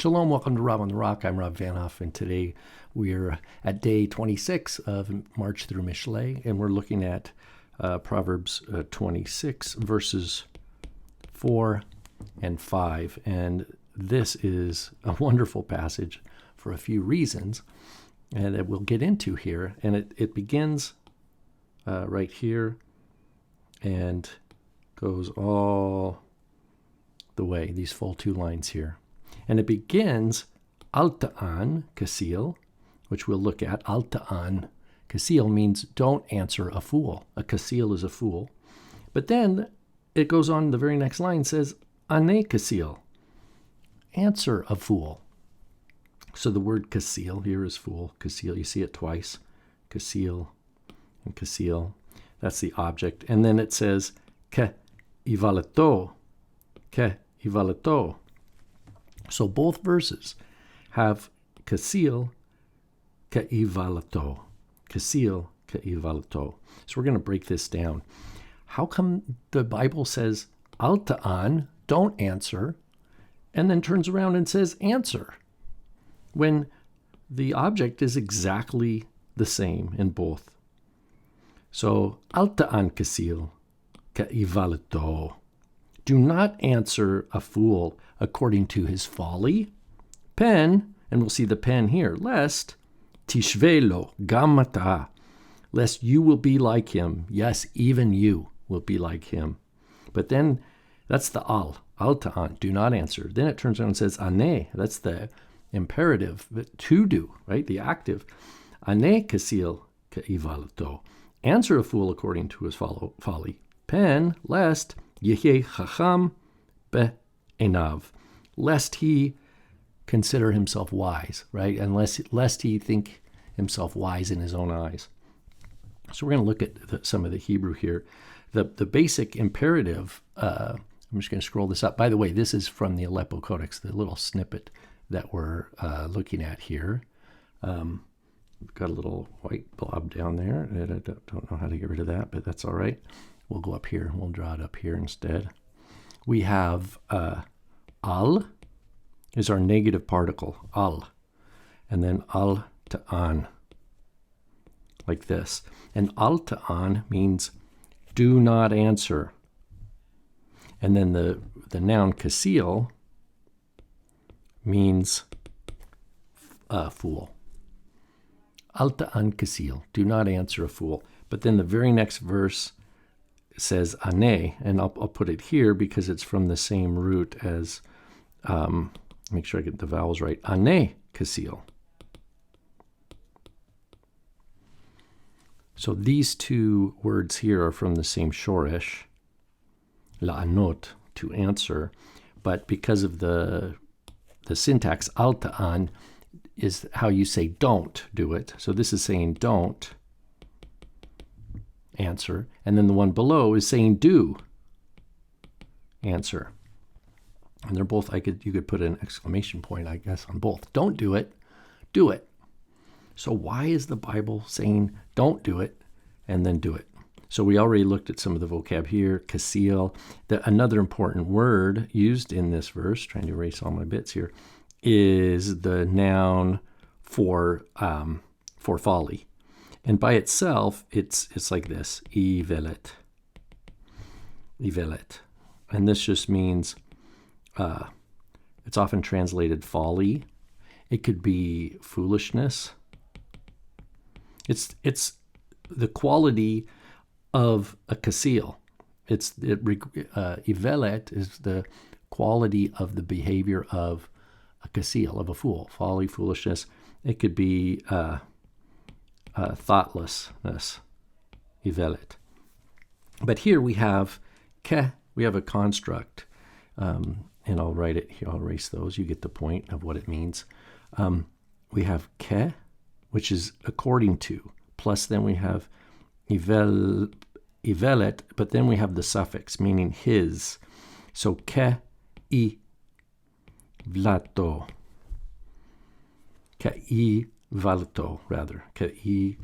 Shalom, welcome to Rob on the Rock. I'm Rob Vanhoff, and today we're at day 26 of March through Mishlei, and we're looking at Proverbs 26, verses 4 and 5. And this is a wonderful passage for a few reasons, and that we'll get into here. And it begins right here and goes all the way, these full two lines here. And it begins, al ta'an kasil, which we'll look at. Al ta'an kasil means don't answer a fool. A kasil is a fool. But then it goes on, the very next line says, ane kasil, answer a fool. So the word kasil here is fool. Kasil, you see it twice. Kasil and kasil. That's the object. And then it says, ke ivalato. Ke ivalato. So both verses have kasil, ke'ivalato. Kasil, ke'ivalato. So we're going to break this down. How come the Bible says al ta'an, don't answer, and then turns around and says answer, when the object is exactly the same in both? So al ta'an kasil, ke'ivalato. Do not answer a fool according to his folly. Pen, and we'll see the pen here, lest tishvelo gamata, lest you will be like him. Yes, even you will be like him. But then that's the al ta'an, do not answer. Then it turns around and says ane, that's the imperative, to do, right? The active. Ane kasil ke'ivalato. Answer a fool according to his folly. Pen, lest Yehe chacham be'enav, lest he consider himself wise, right? And lest he think himself wise in his own eyes. So we're going to look at some of the Hebrew here. The basic imperative, I'm just going to scroll this up. By the way, this is from the Aleppo Codex, the little snippet that we're looking at here. We've got a little white blob down there. I don't know how to get rid of that, but that's all right. We'll go up here. We'll draw it up here instead. We have al is our negative particle, al. And then al ta'an, like this. And al ta'an means do not answer. And then the noun kasil means fool. Al ta'an kasil, do not answer a fool. But then the very next verse says ane, and I'll put it here because it's from the same root as, make sure I get the vowels right, ane kasil. So these two words here are from the same shoresh, la'anot, to answer, but because of the syntax, al ta'an is how you say don't do it. So this is saying don't answer, and then the one below is saying do answer. And they're both, you could put an exclamation point, I guess, on both. Don't do it, do it. So why is the Bible saying don't do it and then do it? So we already looked at some of the vocab here. Kasil, another important word used in this verse, trying to erase all my bits here, is the noun for folly. And by itself, it's like this, ivelet. Ivelet. And this just means, it's often translated folly. It could be foolishness. It's the quality of a kasil. Ivelet is the quality of the behavior of a kasil, of a fool. Folly, foolishness. It could be thoughtlessness, ivelet. But here we have ke, we have a construct, and I'll write it here, I'll erase those, you get the point of what it means. We have ke, which is according to, plus then we have ivelet, but then we have the suffix, meaning his. So ke I vlato. Ke I valto, rather. Ke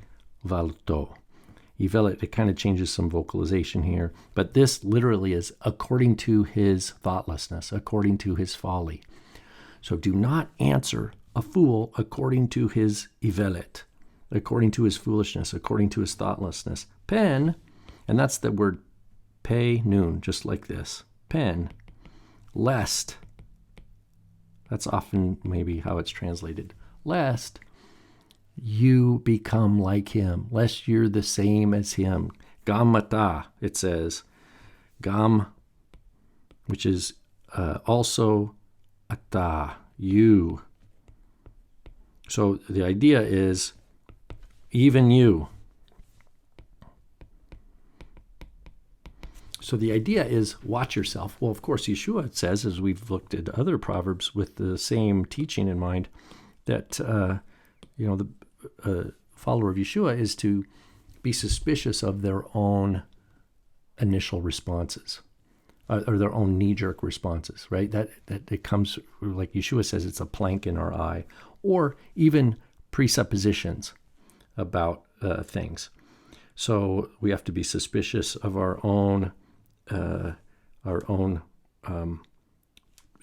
valto. Ivelet, it kind of changes some vocalization here. But this literally is according to his thoughtlessness, according to his folly. So do not answer a fool according to his ivelet, according to his foolishness, according to his thoughtlessness. Pen, and that's the word pe nun, just like this. Pen, lest, that's often maybe how it's translated, lest you become like him, lest you're the same as him. Gamata, it says. Gam, which is also ata, you. So the idea is even you. So the idea is watch yourself. Well, of course, Yeshua says, as we've looked at other Proverbs with the same teaching in mind, that the follower of Yeshua is to be suspicious of their own initial responses, or their own knee-jerk responses, right? That it comes, like Yeshua says, it's a plank in our eye, or even presuppositions about things. So we have to be suspicious of our own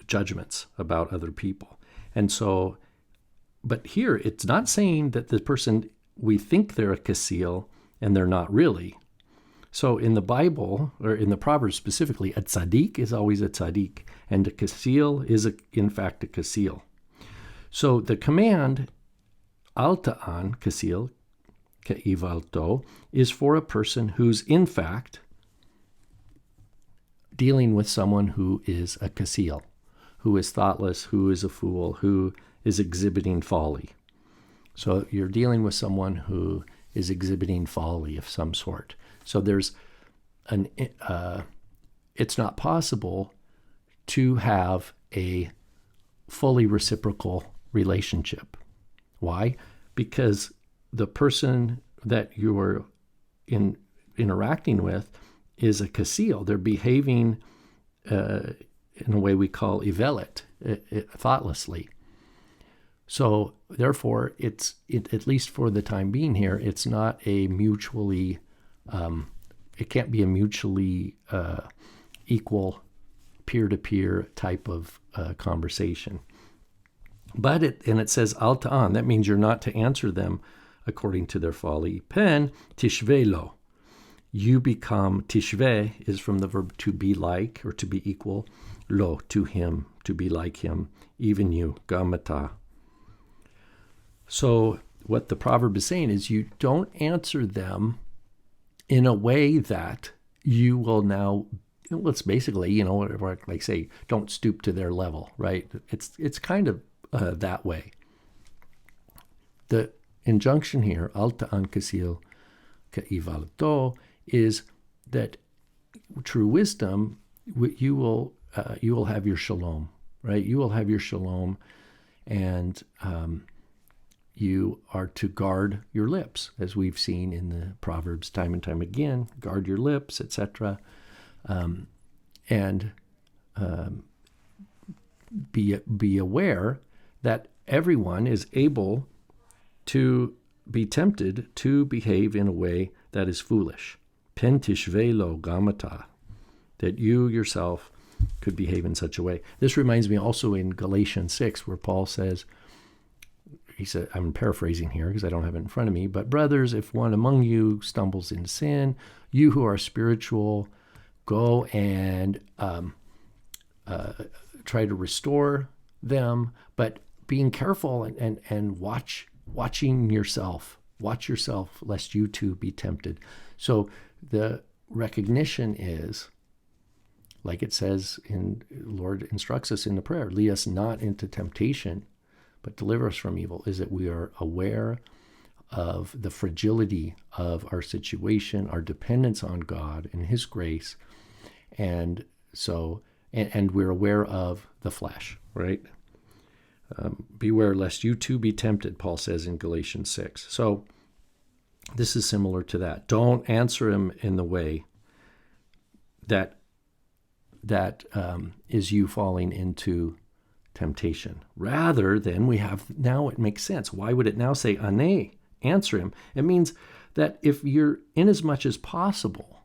judgments about other people. And so, but here it's not saying that the person, we think they're a kasil and they're not really. So in the Bible, or in the Proverbs specifically, a tzaddik is always a tzaddik, and a kasil is in fact a kasil. So the command, al ta'an kasil, ke'ivalto, is for a person who's in fact dealing with someone who is a kasil, who is thoughtless, who is a fool, who is exhibiting folly. So you're dealing with someone who is exhibiting folly of some sort. So there's it's not possible to have a fully reciprocal relationship. Why? Because the person that you're interacting with is a kasil. They're behaving in a way we call ivelet, thoughtlessly. So therefore, at least for the time being here, it's not a mutually, it can't be a mutually equal peer-to-peer type of conversation. But it says al ta'an, that means you're not to answer them according to their folly. Pen tishvelo, you become, tishve is from the verb to be like, or to be equal, lo, to him, to be like him, even you, gamata. So what the proverb is saying is you don't answer them in a way that you will now, let's basically, like say, don't stoop to their level, right? It's kind of that way. The injunction here, al ta'an kasil ke'ivalto, is that true wisdom, you will have your shalom, right? You will have your shalom, and you are to guard your lips, as we've seen in the Proverbs time and time again. Guard your lips, etc. And be aware that everyone is able to be tempted to behave in a way that is foolish. Pen tishvelo gamata, that you yourself could behave in such a way. This reminds me also in Galatians 6, where Paul says, he said, I'm paraphrasing here because I don't have it in front of me, but brothers, if one among you stumbles in sin, you who are spiritual, go and try to restore them, but being careful and watching yourself. Watch yourself, lest you too be tempted. So the recognition is, like it says Lord instructs us in the prayer, lead us not into temptation, but deliver us from evil, is that we are aware of the fragility of our situation, our dependence on God and His grace, and so and we're aware of the flesh, right? Beware lest you too be tempted, Paul says in Galatians 6. So this is similar to that. Don't answer him in the way that is you falling into temptation. Rather than we have, now it makes sense. Why would it now say ane, answer him? It means that if you're, inasmuch as possible,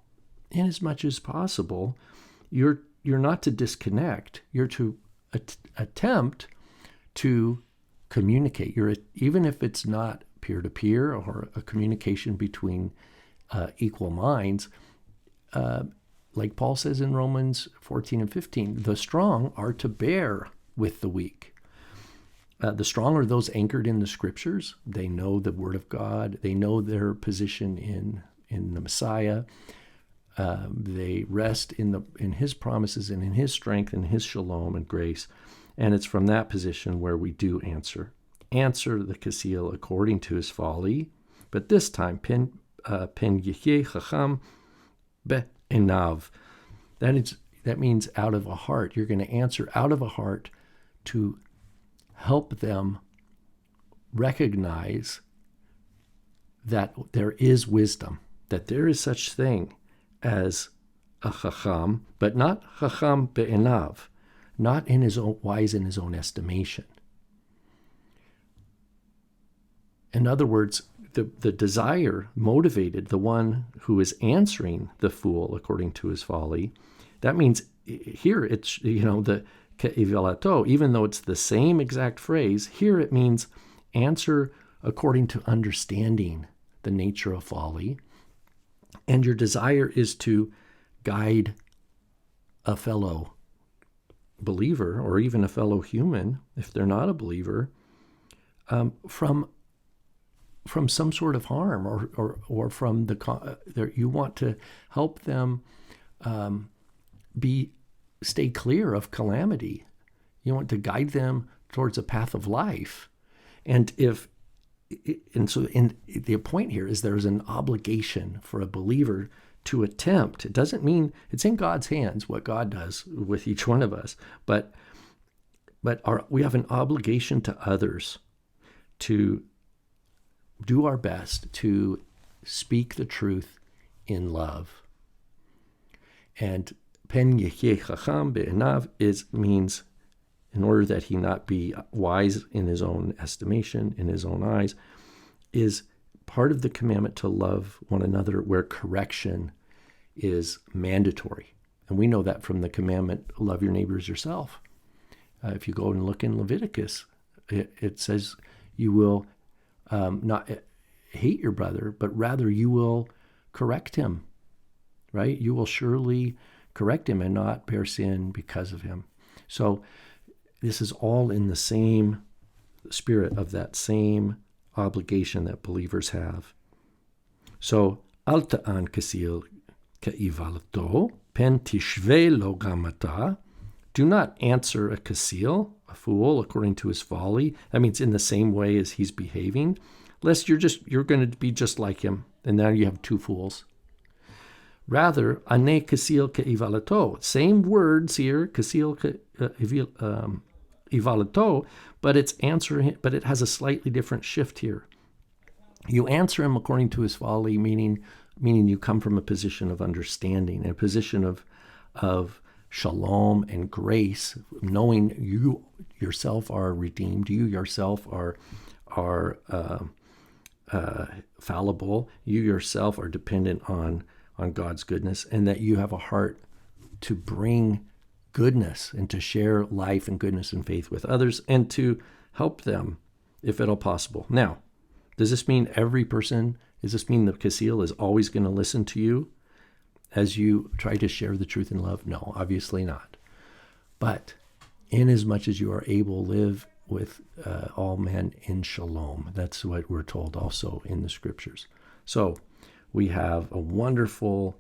you're not to disconnect. You're to attempt to communicate. Even if it's not peer-to-peer or a communication between equal minds, like Paul says in Romans 14 and 15, the strong are to bear with the weak. The strong are those anchored in the scriptures. They know the word of God. They know their position in the Messiah. They rest in his promises and in his strength and his shalom and grace. And it's from that position where we do answer. Answer the kasil according to his folly, but this time, pen yihye chacham be'enav. That means out of a heart. You're going to answer out of a heart to help them recognize that there is wisdom, that there is such thing as a chacham, but not chacham be'enav, not in his own wise in his own estimation. In other words, the desire motivated the one who is answering the fool according to his folly. That means here it's, the ke'ivalato, even though it's the same exact phrase, here it means answer according to understanding the nature of folly. And your desire is to guide a fellow believer, or even a fellow human, if they're not a believer, from some sort of harm, or from you want to help them stay clear of calamity. You want to guide them towards a path of life. And the point here is there's an obligation for a believer to attempt. It doesn't mean it's in God's hands what God does with each one of us, but we have an obligation to others to do our best to speak the truth in love. And pen yehye chacham be'enav means in order that he not be wise in his own estimation, in his own eyes, is part of the commandment to love one another, where correction is mandatory. And we know that from the commandment, love your neighbor as yourself. If you go and look in Leviticus, it says you will not hate your brother, but rather you will correct him, right? You will surely correct him and not bear sin because of him. So this is all in the same spirit of that same obligation that believers have. So, al ta'an kasil ka'ivalato, pen tishve lo gamata. Do not answer a kasil, a fool, according to his folly. That means in the same way as he's behaving, lest you're going to be just like him, and now you have two fools. Rather, ane kasil ka'ivalato. Same words here, kasil ivalato, but it's answering. But it has a slightly different shift here. You answer him according to his folly, meaning you come from a position of understanding, a position of shalom and grace, knowing you yourself are redeemed, you yourself are fallible, you yourself are dependent on God's goodness, and that you have a heart to bring goodness and to share life and goodness and faith with others, and to help them if at all possible. Now, does this mean the kasil is always going to listen to you as you try to share the truth in love? No, obviously not. But inasmuch as you are able, live with all men in shalom. That's what we're told also in the scriptures. So we have a wonderful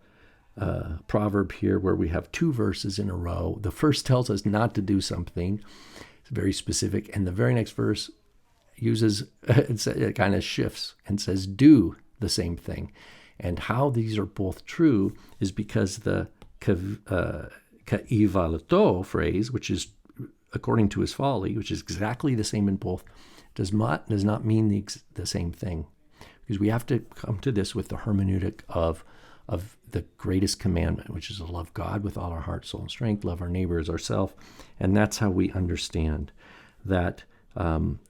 proverb here where we have two verses in a row. The first tells us not to do something. It's very specific. And the very next verse it kind of shifts and says, do the same thing. And how these are both true is because the ka'ivalato phrase, which is according to his folly, which is exactly the same in both, does not mean the same thing. Because we have to come to this with the hermeneutic of the greatest commandment, which is to love God with all our heart, soul, and strength, love our neighbor as ourselves. And that's how we understand that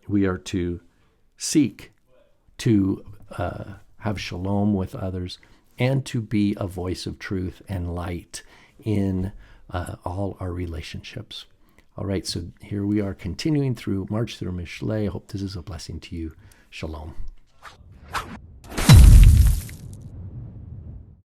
we are to seek to have shalom with others and to be a voice of truth and light in all our relationships. All right, so here we are continuing through March through Mishlei. I hope this is a blessing to you. Shalom.